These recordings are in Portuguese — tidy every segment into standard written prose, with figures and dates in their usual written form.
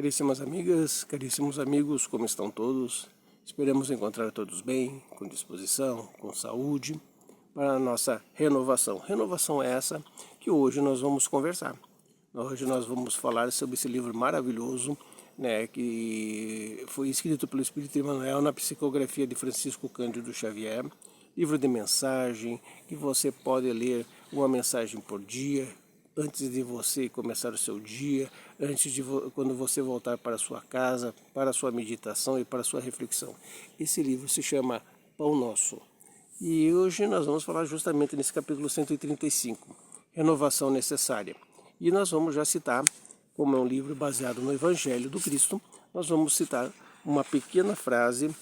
Caríssimas amigas, caríssimos amigos, como estão todos? Esperamos encontrar todos bem, com disposição, com saúde, para a nossa renovação. Renovação é essa que hoje nós vamos conversar. Hoje nós vamos falar sobre esse livro maravilhoso, que foi escrito pelo Espírito Emmanuel na psicografia de Francisco Cândido Xavier, livro de mensagem, que você pode ler uma mensagem por dia, antes de você começar o seu dia, quando você voltar para a sua casa, para a sua meditação e para a sua reflexão. Esse livro se chama Pão Nosso. E hoje nós vamos falar justamente nesse capítulo 135, Renovação Necessária. E nós vamos já citar, como é um livro baseado no Evangelho do Cristo, nós vamos citar uma pequena frase,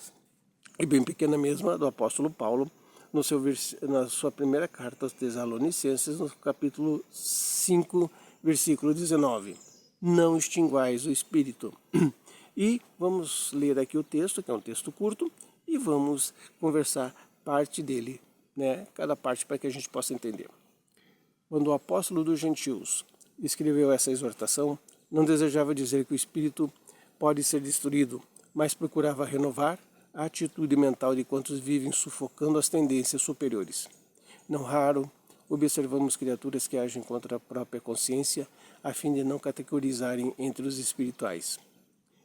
e bem pequena mesmo, do apóstolo Paulo, na sua primeira carta aos Tessalonicenses, no capítulo 5, versículo 19. Não extinguais o Espírito. E vamos ler aqui o texto, que é um texto curto, e vamos conversar parte dele, cada parte para que a gente possa entender. Quando o apóstolo dos gentios escreveu essa exortação, não desejava dizer que o Espírito pode ser destruído, mas procurava renovar a atitude mental de quantos vivem sufocando as tendências superiores. Não raro, observamos criaturas que agem contra a própria consciência a fim de não categorizarem entre os espirituais.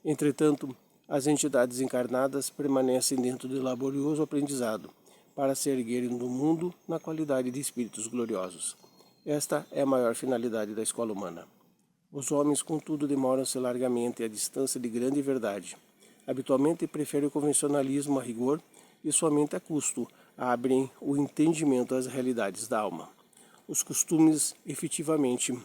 Entretanto, as entidades encarnadas permanecem dentro do laborioso aprendizado para se erguerem do mundo na qualidade de espíritos gloriosos. Esta é a maior finalidade da escola humana. Os homens, contudo, demoram-se largamente à distância de grande verdade. Habitualmente preferem o convencionalismo a rigor e somente a custo abrem o entendimento às realidades da alma. Os costumes, efetivamente,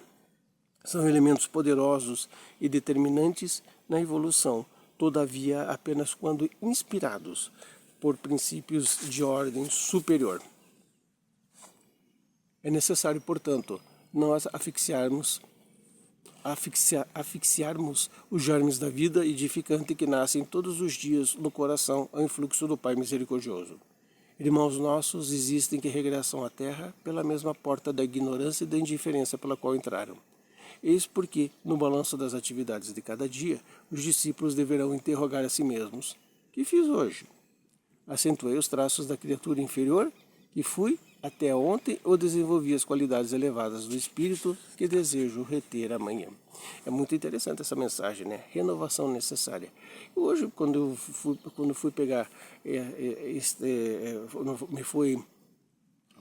são elementos poderosos e determinantes na evolução, todavia apenas quando inspirados por princípios de ordem superior. É necessário, portanto, nós asfixiarmos os germes da vida edificante que nascem todos os dias no coração ao influxo do Pai Misericordioso. Irmãos nossos existem que regressam à terra pela mesma porta da ignorância e da indiferença pela qual entraram. Eis porque, no balanço das atividades de cada dia, os discípulos deverão interrogar a si mesmos: que fiz hoje? Acentuei os traços da criatura inferior que fui até ontem ou desenvolvi as qualidades elevadas do espírito que desejo reter amanhã? É muito interessante essa mensagem, Renovação necessária. E hoje, quando fui pegar, me foi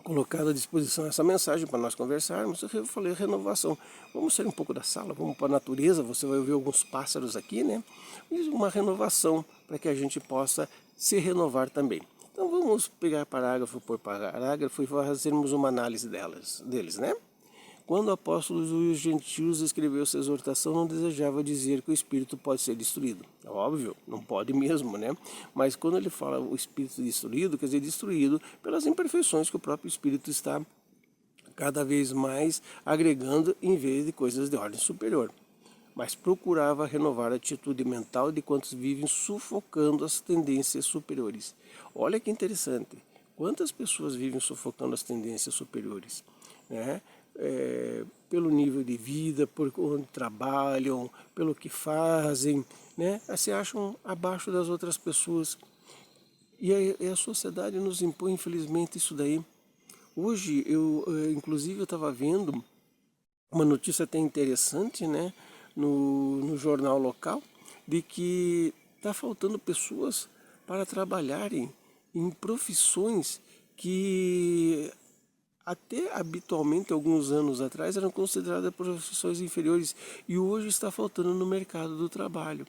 colocada à disposição essa mensagem para nós conversarmos, eu falei renovação. Vamos sair um pouco da sala, vamos para a natureza, você vai ouvir alguns pássaros aqui, E uma renovação para que a gente possa se renovar também. Então vamos pegar parágrafo por parágrafo e fazermos uma análise deles, Quando o apóstolo dos gentios escreveu essa exortação, não desejava dizer que o espírito pode ser destruído. É óbvio, não pode mesmo, Mas quando ele fala o espírito destruído, quer dizer destruído pelas imperfeições que o próprio espírito está cada vez mais agregando em vez de coisas de ordem superior. Mas procurava renovar a atitude mental de quantos vivem sufocando as tendências superiores. Olha que interessante, quantas pessoas vivem sufocando as tendências superiores, pelo nível de vida, por onde trabalham, pelo que fazem, Se acham abaixo das outras pessoas. E a sociedade nos impõe, infelizmente, isso daí. Hoje, inclusive, eu estava vendo uma notícia até interessante, no jornal local, de que está faltando pessoas para trabalharem em profissões que até habitualmente, alguns anos atrás, eram consideradas profissões inferiores e hoje está faltando no mercado do trabalho.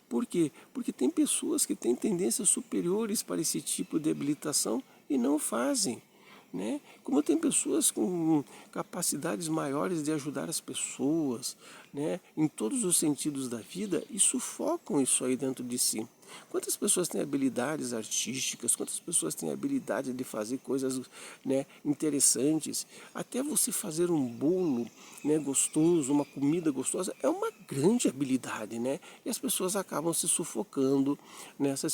Por quê? Porque tem pessoas que têm tendências superiores para esse tipo de habilitação e não fazem. Como tem pessoas com capacidades maiores de ajudar as pessoas, em todos os sentidos da vida, e sufocam isso aí dentro de si. Quantas pessoas têm habilidades artísticas, quantas pessoas têm habilidade de fazer coisas, né, interessantes. Até você fazer um bolo, né, gostoso, uma comida gostosa, é uma grande habilidade, né? E as pessoas acabam se sufocando nessa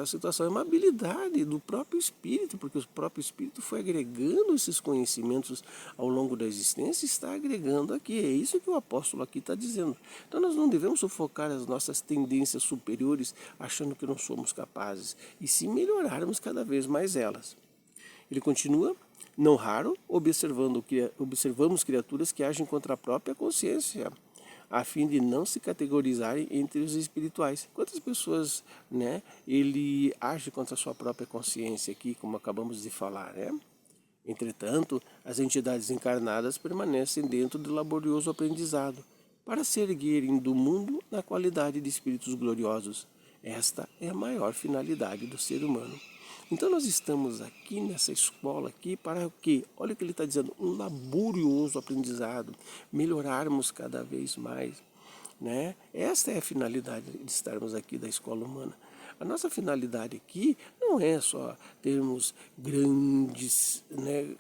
situação. É uma habilidade do próprio espírito, porque o próprio espírito foi agregando esses conhecimentos ao longo da existência e está agregando aqui. É isso que o apóstolo aqui está dizendo. Então nós não devemos sufocar as nossas tendências superiores achando que não somos capazes, e sim melhorarmos cada vez mais elas. Ele continua: não raro, observamos criaturas que agem contra a própria consciência, a fim de não se categorizarem entre os espirituais. Quantas pessoas, né, ele age contra a sua própria consciência aqui, como acabamos de falar, né? Entretanto, as entidades encarnadas permanecem dentro do laborioso aprendizado, para se erguerem do mundo na qualidade de espíritos gloriosos. Esta é a maior finalidade do ser humano. Então nós estamos aqui nessa escola aqui para o quê? Olha o que ele está dizendo, um laborioso aprendizado, melhorarmos cada vez mais, né? Esta é a finalidade de estarmos aqui da escola humana. A nossa finalidade aqui não é só termos grandes, né,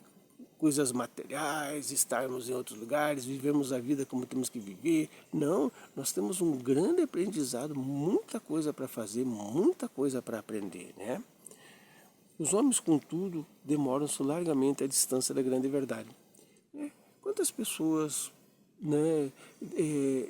coisas materiais, estarmos em outros lugares, vivemos a vida como temos que viver. Não, nós temos um grande aprendizado, muita coisa para fazer, muita coisa para aprender, né? Os homens, contudo, demoram-se largamente à distância da grande verdade. Quantas pessoas, né,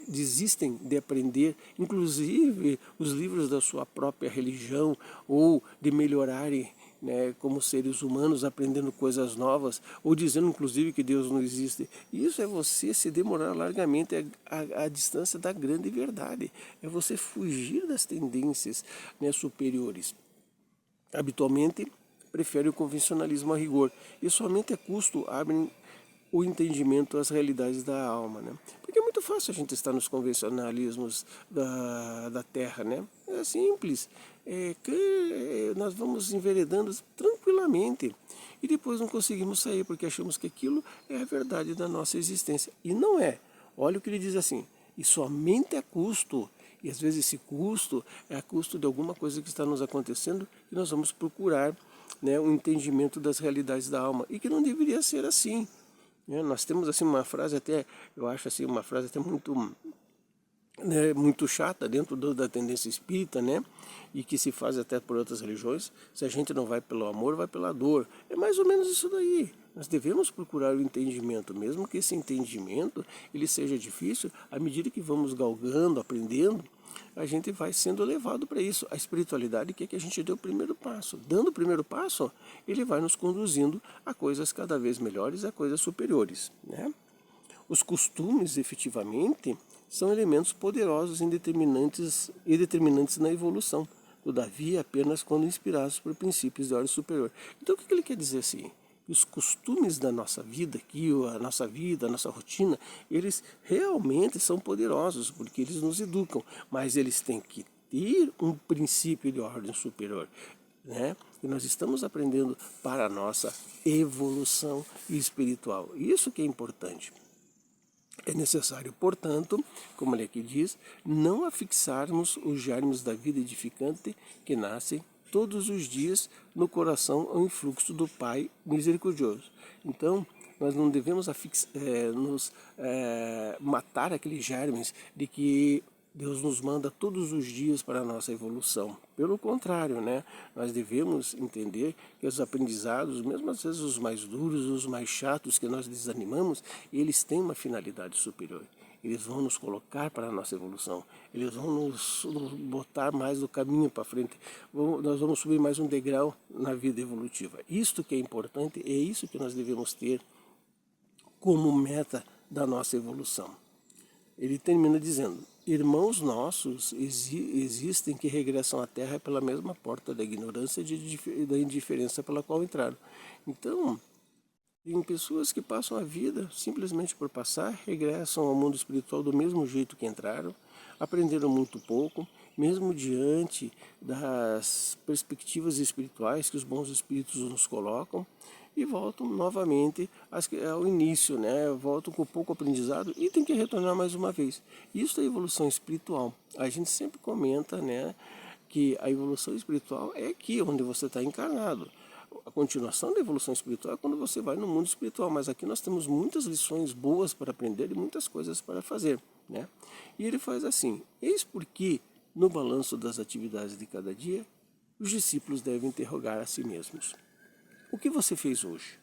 desistem de aprender, inclusive os livros da sua própria religião, ou de melhorarem, né, como seres humanos, aprendendo coisas novas, ou dizendo inclusive que Deus não existe. Isso é você se demorar largamente à distância da grande verdade. É você fugir das tendências, né, superiores. Habitualmente, prefere o convencionalismo a rigor, e somente a custo abrem o entendimento às realidades da alma, né? Porque é muito fácil a gente estar nos convencionalismos da Terra, né? É simples, nós vamos enveredando tranquilamente e depois não conseguimos sair porque achamos que aquilo é a verdade da nossa existência. E não é. Olha o que ele diz assim, e somente a custo. E às vezes esse custo é a custo de alguma coisa que está nos acontecendo e nós vamos procurar, né, um entendimento das realidades da alma, e que não deveria ser assim. Nós temos assim uma frase até, eu acho assim uma frase até muito, né, muito chata dentro da tendência espírita, né, e que se faz até por outras religiões: se a gente não vai pelo amor, vai pela dor. É mais ou menos isso daí. Nós devemos procurar o entendimento, mesmo que esse entendimento ele seja difícil. À medida que vamos galgando, aprendendo, a gente vai sendo levado para isso. A espiritualidade quer que a gente dê o primeiro passo. Dando o primeiro passo, ele vai nos conduzindo a coisas cada vez melhores, a coisas superiores, né? Os costumes, efetivamente, são elementos poderosos e determinantes na evolução, todavia apenas quando inspirados por princípios de ordem superior. Então o que ele quer dizer assim? Os costumes da nossa vida aqui, a nossa vida, a nossa rotina, eles realmente são poderosos, porque eles nos educam, mas eles têm que ter um princípio de ordem superior, né? E nós estamos aprendendo para a nossa evolução espiritual. Isso que é importante. É necessário, portanto, como ele aqui diz, não afixarmos os germes da vida edificante que nascem todos os dias no coração ao influxo do Pai misericordioso. Então, nós não devemos matar aqueles germes de que Deus nos manda todos os dias para a nossa evolução. Pelo contrário, né? Nós devemos entender que os aprendizados, mesmo às vezes os mais duros, os mais chatos, que nós desanimamos, eles têm uma finalidade superior. Eles vão nos colocar para a nossa evolução. Eles vão nos botar mais no caminho para frente. Nós vamos subir mais um degrau na vida evolutiva. Isto que é importante, é isso que nós devemos ter como meta da nossa evolução. Ele termina dizendo: irmãos nossos existem que regressam à Terra pela mesma porta da ignorância e da indiferença pela qual entraram. Então, tem pessoas que passam a vida simplesmente por passar, regressam ao mundo espiritual do mesmo jeito que entraram, aprenderam muito pouco, mesmo diante das perspectivas espirituais que os bons espíritos nos colocam, e voltam novamente ao início, né? Voltam com pouco aprendizado e tem que retornar mais uma vez. Isso é evolução espiritual. A gente sempre comenta, né, que a evolução espiritual é aqui onde você está encarnado. A continuação da evolução espiritual é quando você vai no mundo espiritual, mas aqui nós temos muitas lições boas para aprender e muitas coisas para fazer, né? E ele faz assim: eis porque no balanço das atividades de cada dia, os discípulos devem interrogar a si mesmos: o que você fez hoje?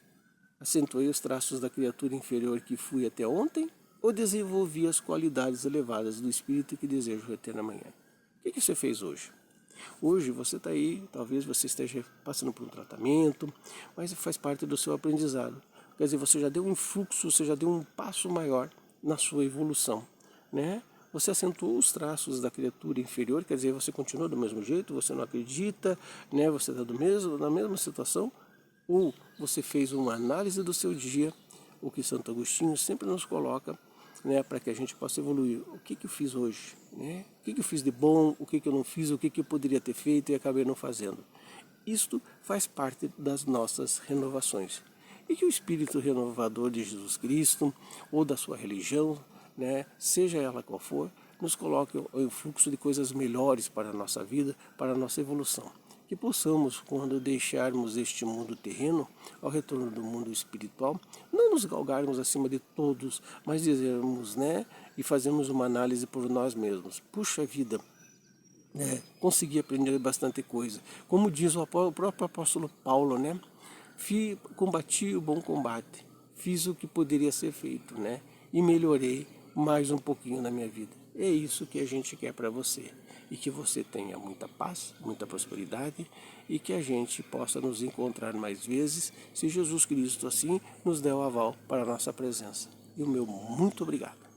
Acentuei os traços da criatura inferior que fui até ontem ou desenvolvi as qualidades elevadas do espírito que desejo ter amanhã? O que você fez hoje? Hoje você está aí, talvez você esteja passando por um tratamento, mas faz parte do seu aprendizado. Quer dizer, você já deu um influxo, você já deu um passo maior na sua evolução, né? Você acentuou os traços da criatura inferior, quer dizer, você continua do mesmo jeito, você não acredita, né? Você está na mesma situação, ou você fez uma análise do seu dia, o que Santo Agostinho sempre nos coloca, né, para que a gente possa evoluir. O que eu fiz hoje? Né? O que eu fiz de bom? O que eu não fiz? O que eu poderia ter feito e acabei não fazendo? Isto faz parte das nossas renovações. E que o Espírito renovador de Jesus Cristo, ou da sua religião, né, seja ela qual for, nos coloque o fluxo de coisas melhores para a nossa vida, para a nossa evolução. Que possamos, quando deixarmos este mundo terreno, ao retorno do mundo espiritual, não nos galgarmos acima de todos, mas dizermos, né, e fazermos uma análise por nós mesmos. Puxa vida, consegui aprender bastante coisa. Como diz o próprio apóstolo Paulo, né, combati o bom combate, fiz o que poderia ser feito, né, e melhorei mais um pouquinho na minha vida. É isso que a gente quer para você. E que você tenha muita paz, muita prosperidade e que a gente possa nos encontrar mais vezes, se Jesus Cristo assim nos der o aval para a nossa presença. E o meu muito obrigado.